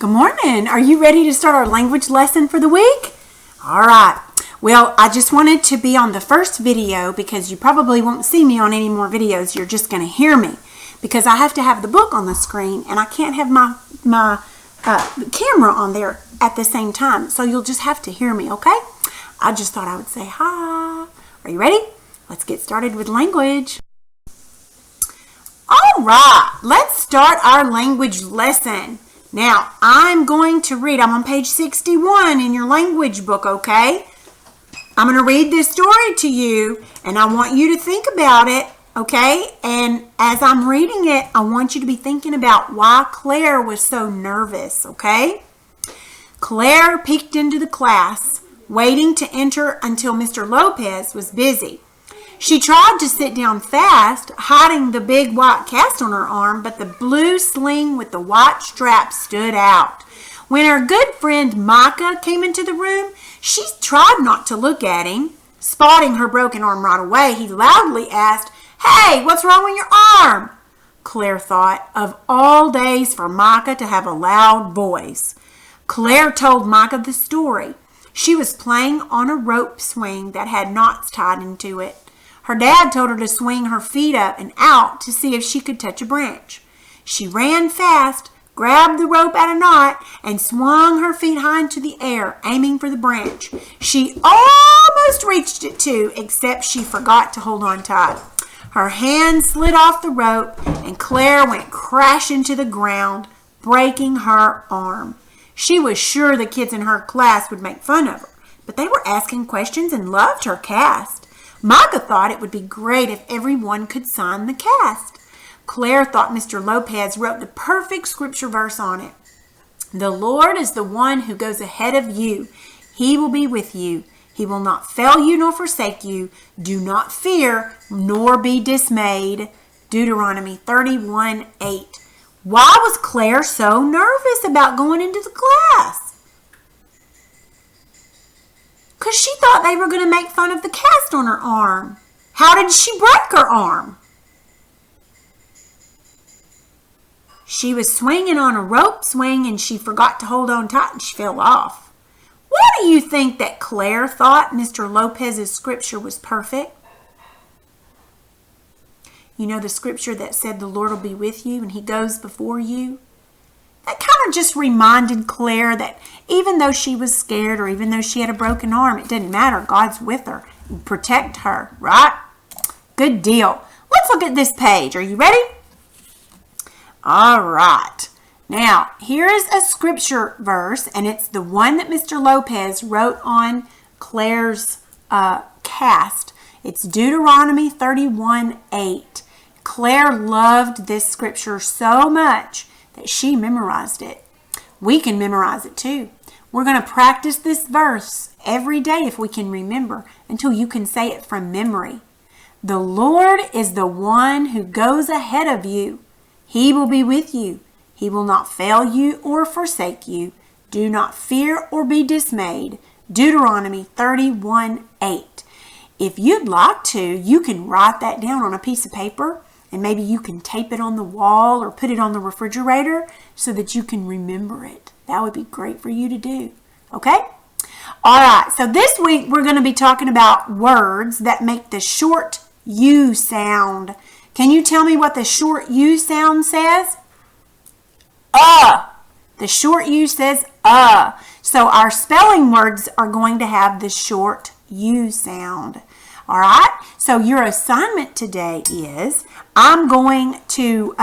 Good morning. Are you ready to start our language lesson for the week? All right. Well, I just wanted to be on the first video because you probably won't see me on any more videos. You're just going to hear me because I have to have the book on the screen and I can't have my camera on there at the same time. So you'll just have to hear me, okay? I just thought I would say hi. Are you ready? Let's get started with language. All right. Let's start our language lesson. Now, I'm going to read. I'm on page 61 in your language book, okay? I'm going to read this story to you, and I want you to think about it, okay? And as I'm reading it, I want you to be thinking about why Claire was so nervous, okay? Claire peeked into the class, waiting to enter until Mr. Lopez was busy. She tried to sit down fast, hiding the big white cast on her arm, but the blue sling with the white strap stood out. When her good friend Micah came into the room, she tried not to look at him. Spotting her broken arm right away, he loudly asked, "Hey, what's wrong with your arm?" Claire thought, of all days for Micah to have a loud voice. Claire told Micah the story. She was playing on a rope swing that had knots tied into it. Her dad told her to swing her feet up and out to see if she could touch a branch. She ran fast, grabbed the rope at a knot, and swung her feet high into the air, aiming for the branch. She almost reached it too, except she forgot to hold on tight. Her hand slid off the rope, and Claire went crashing to the ground, breaking her arm. She was sure the kids in her class would make fun of her, but they were asking questions and loved her cast. Micah thought it would be great if everyone could sign the cast. Claire thought Mr. Lopez wrote the perfect scripture verse on it. The Lord is the one who goes ahead of you. He will be with you. He will not fail you nor forsake you. Do not fear nor be dismayed. Deuteronomy 31:8. Why was Claire so nervous about going into the class? Because she thought they were going to make fun of the cast on her arm. How did she break her arm? She was swinging on a rope swing and she forgot to hold on tight and she fell off. Why do you think that Claire thought Mr. Lopez's scripture was perfect? You know the scripture that said the Lord will be with you and he goes before you? That kind of just reminded Claire that even though she was scared or even though she had a broken arm, it didn't matter. God's with her and protect her, right? Good deal. Let's look at this page. Are you ready? All right. Now, here is a scripture verse, and it's the one that Mr. Lopez wrote on Claire's cast. It's Deuteronomy 31:8. Claire loved this scripture so much that she memorized it. We can memorize it too. We're going to practice this verse every day if we can remember until you can say it from memory. The Lord is the one who goes ahead of you. He will be with you. He will not fail you or forsake you. Do not fear or be dismayed. Deuteronomy 31:8. If you'd like to, you can write that down on a piece of paper and maybe you can tape it on the wall or put it on the refrigerator so that you can remember it. That would be great for you to do. Okay? All right. So this week we're going to be talking about words that make the short U sound. Can you tell me what the short U sound says? The short U says So our spelling words are going to have the short U sound. All right. So your assignment today is I'm going to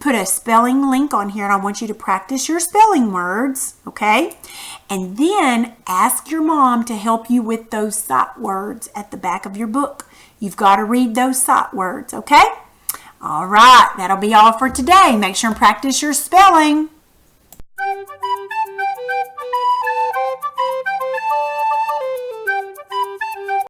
put a spelling link on here and I want you to practice your spelling words, okay? And then ask your mom to help you with those sight words at the back of your book. You've got to read those sight words, okay? All right, that'll be all for today. Make sure and practice your spelling.